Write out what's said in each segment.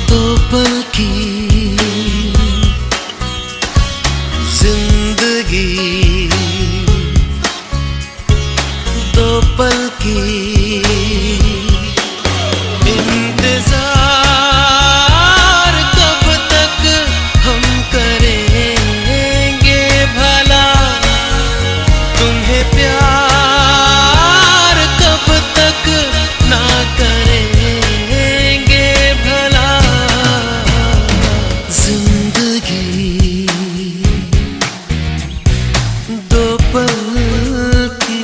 दो पल की जिंदगी, दो पल की इंतजार कब तक हम करेंगे भला, तुम्हें प्यार कब तक ना करेंगे भला। जिंदगी दो पल की।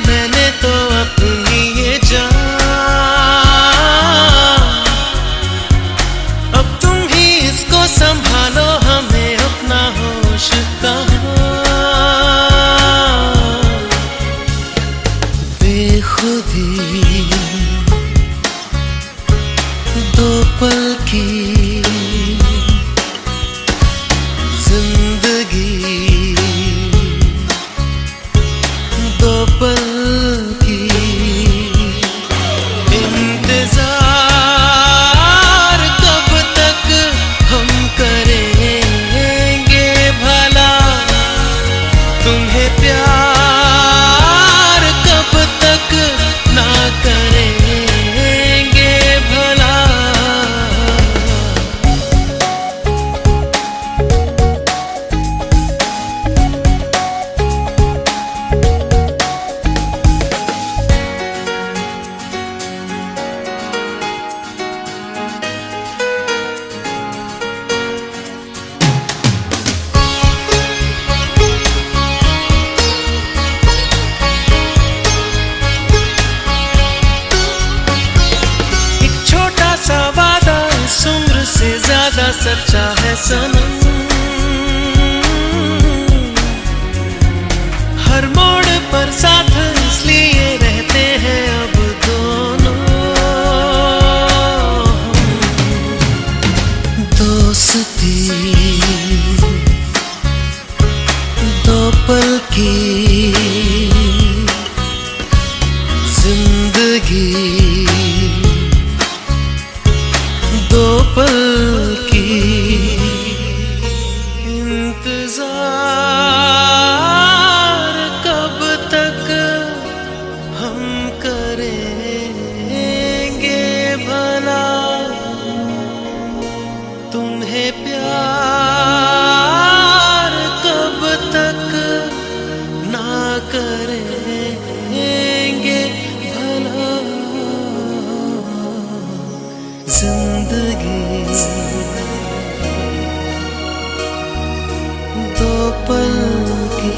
मैंने तो अपनी ये जान, अब तुम ही इसको संभालो, हमें अपना होश कहाँ। बेखुदी दो पल की जिंदगी, दो पल की इंतजार कब तक हम करेंगे भला, तुम्हें प्यार कब तक ना करेंगे भला। ज्यादा सच्चा है सनम, हर मोड़ पर साथ इसलिए रहते हैं अब दोनों। दोस्ती दो पल की जिंदगी, दो पल की इंतजार कब तक हम करेंगे भला, तुम्हें प्यार कब तक ना करेंगे भला। जिंदगी दो पल की।